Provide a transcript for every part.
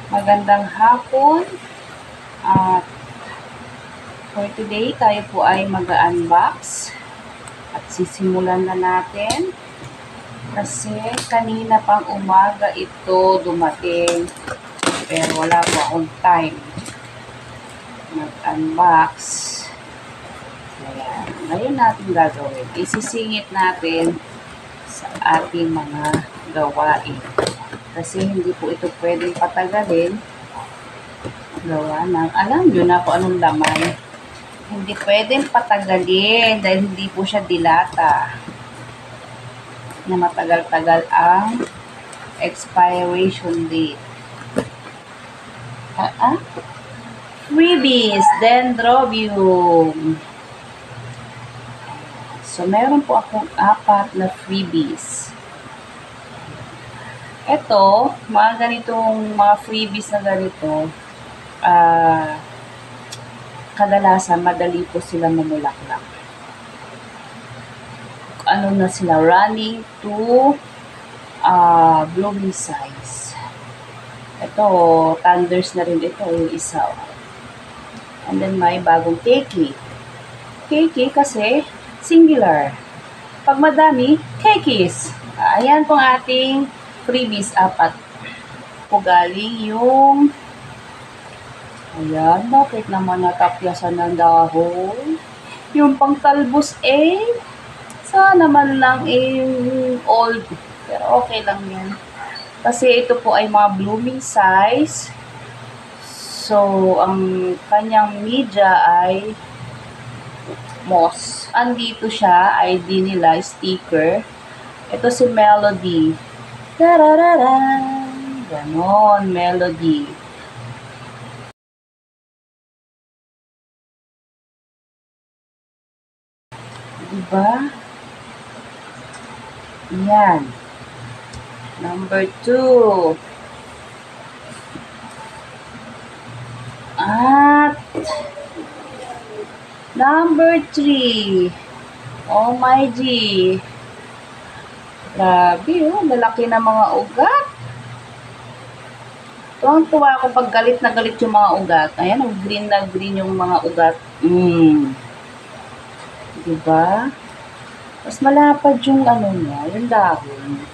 Magandang hapon at for today tayo po ay mag-unbox at sisimulan na natin kasi kanina pang umaga ito dumating pero wala po akong time mag-unbox. Ayan, ngayon natin gagawin. Isisingit natin sa ating mga gawain. Kasi hindi po ito pwedeng patagalin. Gawa ng, alam nyo na kung anong laman. Hindi pwedeng patagalin dahil hindi po siya dilata. Na matagal-tagal ang expiration date. Freebies, Dendrobium. So, meron po akong 4 na freebies. Ito, mga ganitong mga freebies na ganito, kadalasan madali po sila mamulaklak. Ano na sila, running to blooming size. Ito, thunders na rin ito, yung isa. And then may bagong keki. Keki kasi singular. Pag madami, kekis. Ayan pong ating freebies, 4. Po galing yung ayan, bakit naman natapyasan ng dahon? Yung pangtalbos sana man lang old. Pero okay lang yan. Kasi ito po ay mga blooming size. So, ang kanyang media ay moss. Andito siya, ID nila, sticker. Ito si Melody. Tarararan! Ganon, Melody. Diba? Yan. Number 2. At number 3. Oh my G. Grabe, lalaki na mga ugat. Tuwang-tuwa ako pag galit na galit yung mga ugat. Ayan, green na green yung mga ugat. Diba? Mas malapad yung ano niya, yung dahon.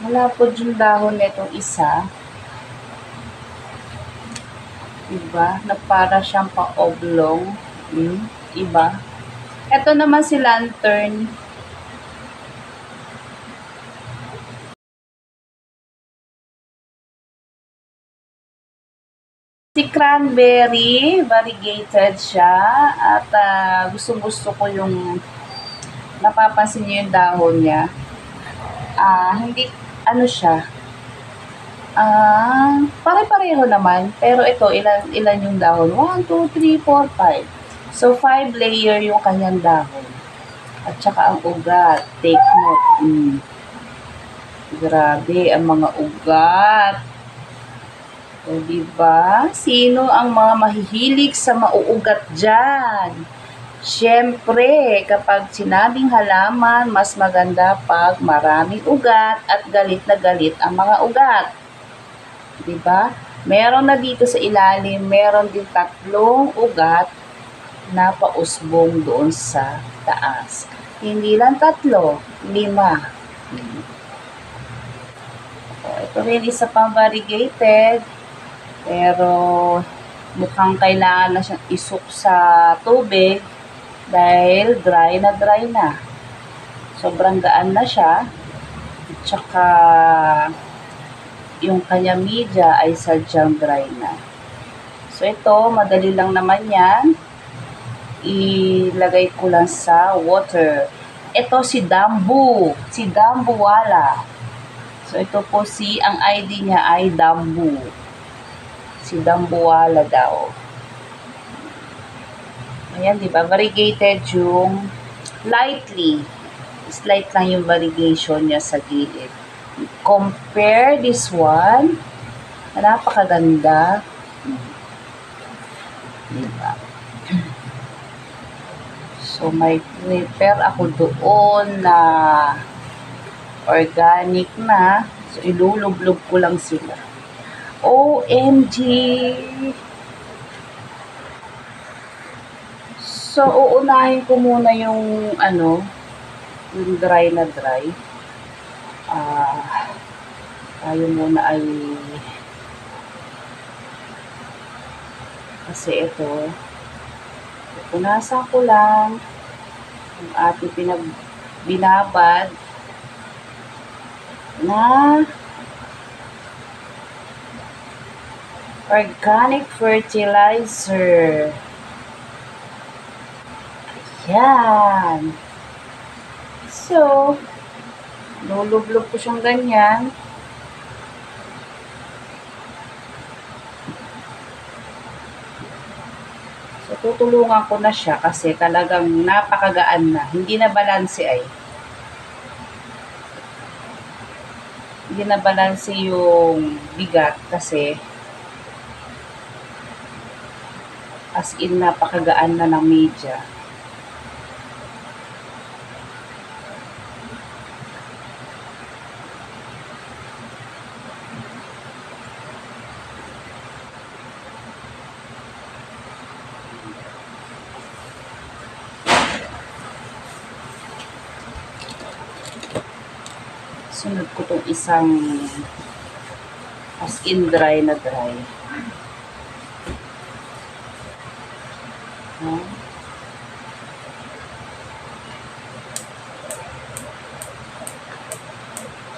Malapad yung dahon nitong isa. Diba? Na para siyang pa-oblong. Iba. Ito naman si lantern. Si cranberry, variegated siya. At gusto ko yung napapansin niyo yung dahon niya. Hindi, ano siya. Pare-pareho naman. Pero ito, ilan yung dahon? 1, 2, 3, 4, 5. So, 5 layer yung kanyang dahon. At saka ang ugat. Take note. Grabe, ang mga ugat. O, diba? Sino ang mga mahihilig sa mauugat dyan? Siyempre, kapag sinabing halaman, mas maganda pag maraming ugat at galit na galit ang mga ugat. Diba? Meron na dito sa ilalim, meron din 3 ugat na pausbong doon sa taas. Hindi lang 3, 5. Ito rin isa pang variegated, pero mukhang kailangan na siyang isuk sa tubig dahil dry na. Sobrang gaan na siya. At saka yung kanya media ay sadyang dry na. So ito, madali lang naman yan. Ilagay ko lang sa water. Ito si Dambu. Si Dambuwala. So ito po ang ID niya ay Dambu. Si Dambuwala daw. Ayan, diba? Variegated yung lightly. Slight lang yung variegation niya sa gilid. Compare this one. Napakaganda. Diba? So, may prepare ako doon na organic na. So, ilulublog ko lang sila. OMG! So, uunahin ko muna yung yung dry na dry. Tayo muna ay kasi ito, punasan ko lang yung ating binabad na organic fertilizer. Yan. So, lulublog ko siyang ganyan. So, tutulungan ko na siya kasi talagang napakagaan na. Hindi na balanse ay. Hindi na balanse yung bigat kasi as in napakagaan na ng media. Sunod ko tong isang as in dry na dry.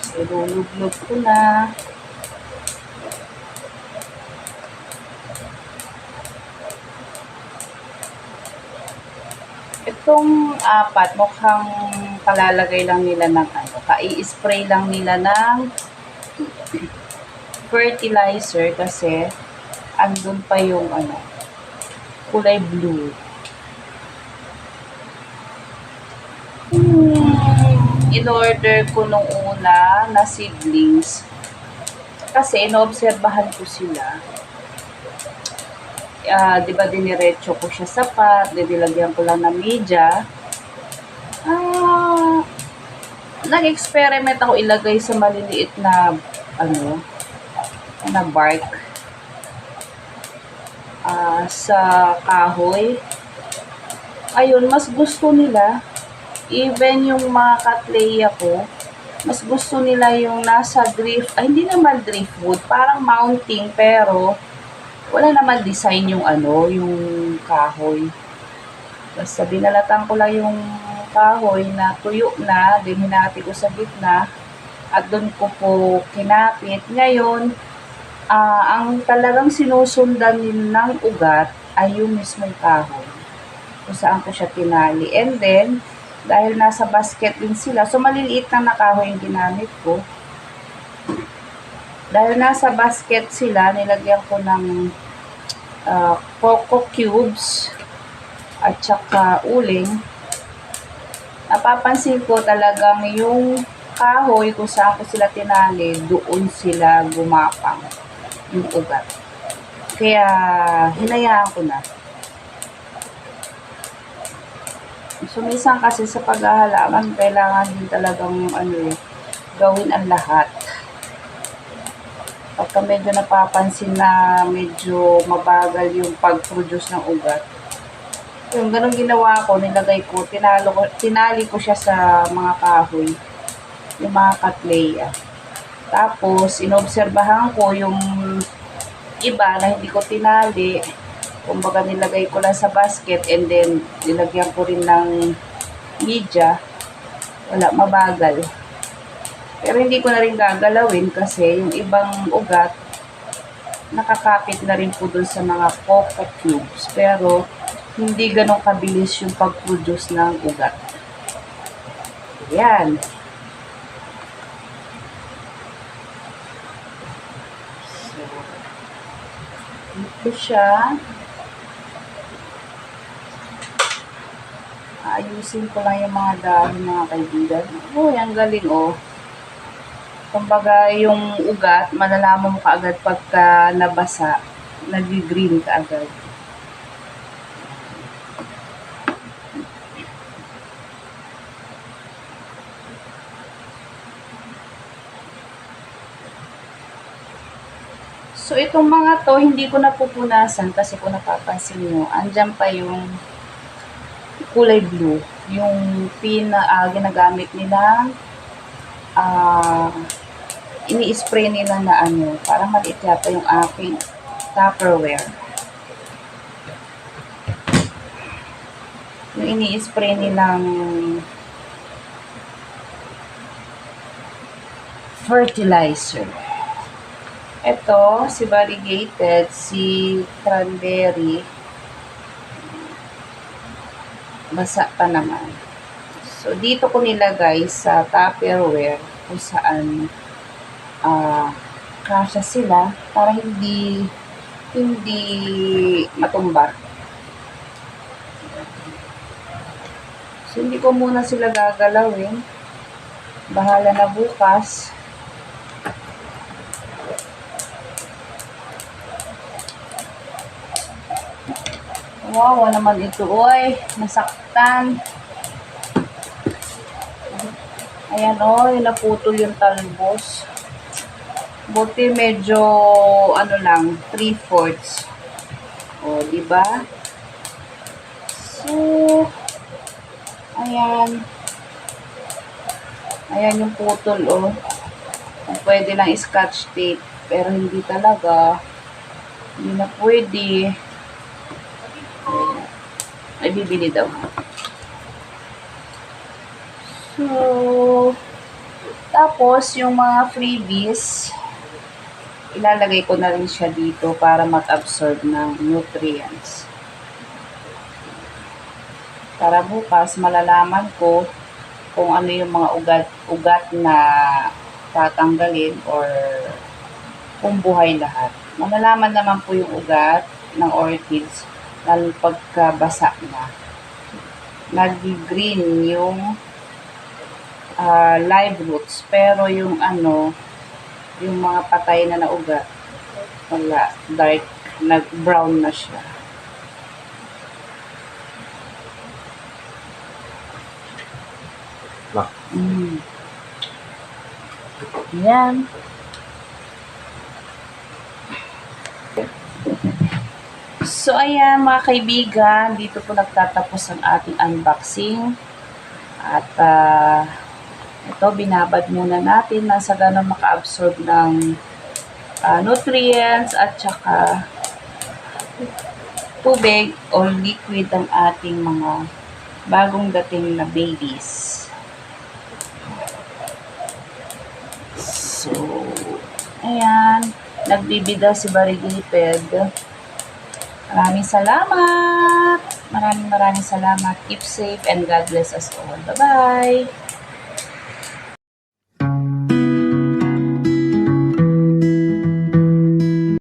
So, lulublog ko na. Itong apat, mukhang palalagay lang nila ng i-spray lang nila ng fertilizer kasi andun pa yung kulay blue. In-order ko nung una na seedlings kasi inoobserbahan ko sila. Di ba diniretso ko siya sa pot, didilagyan ko lang ng media. Nag-experiment ako ilagay sa maliliit na na bark sa kahoy. Ayun, mas gusto nila, even yung mga katleya ko, mas gusto nila yung nasa hindi naman driftwood, parang mounting, pero wala naman design yung yung kahoy. Basta binalatan ko lang yung kahoy na tuyo na, din hinati ko sa gitna, at doon ko po kinapit. Ngayon, ang talagang sinusundan ng ugat ay yung mismong kahoy, kung saan ko siya tinali. And then, dahil nasa basket din sila, so maliliit na kahoy yung ginamit ko. Dahil nasa basket sila, nilagyan ko ng coco cubes at saka uling. Napapansin ko talagang yung kahoy kung saan ko sila tinali, doon sila gumapang yung ugat. Kaya hinayaan ko na. So minsan kasi sa paghahalaman, kailangan din talagang gawin ang lahat. Pagka medyo napapansin na medyo mabagal yung pag-produce ng ugat, yung ganun ginawa ko, nilagay ko, tinali ko siya sa mga kahoy, yung mga katleya. Tapos, inobserbahan ko yung iba na hindi ko tinali, kumbaga nilagay ko lang sa basket and then nilagyan ko rin ng media, wala, mabagal. Pero hindi ko na rin gagalawin kasi yung ibang ugat nakakapit na rin po dun sa mga coco cubes. Pero hindi ganun kabilis yung pag-produce ng ugat. Ayan. So, ito siya. Ayusin ko lang yung mga dahon, mga kaibigan. Oh, ang galing oh. Kumbaga, yung ugat, malalaman mo kaagad pagka nabasa, nag-green kaagad. So, itong mga to, hindi ko napupunasan kasi kung napapansin nyo, andyan pa yung kulay blue. Yung ginagamit nila, ini-spray nila na ano, parang maliit yata yung aking Tupperware. Yung ini-spray nilang fertilizer. Ito, si variegated, si cranberry, basa pa naman. So, dito ko nilagay sa Tupperware kung saan kasya sila para hindi matumba. So, hindi ko muna sila gagalawin. Bahala na bukas. Wow, naman ito, oy. Nasaktan. Ayan, oy. Naputol yung talbos. Buti medyo, ano lang, 3/4. O, diba? So, ayan. Ayan yung putol, oh. Pwede lang scotch tape. Pero hindi talaga. Hindi na pwede. Ay, bibili daw. So, tapos, yung mga freebies, ilalagay ko na rin siya dito para mag-absorb ng nutrients. Para bukas, malalaman ko kung ano yung mga ugat na tatanggalin or kung buhay lahat. Malalaman naman po yung ugat ng orchids lalo pagkabasa na. Nag-green yung live roots, pero yung yung mga patay na ugat, wala, dark, nag-brown na siya. Yan. So, ayan mga kaibigan, dito po nagtatapos ang ating unboxing. At, ito, binabad muna natin na sa ganun maka-absorb ng nutrients at saka tubig o liquid ang ating mga bagong dating na babies. So, ayan, nagbibida si variegated. Maraming salamat. Maraming salamat. Keep safe and God bless us all. Bye-bye.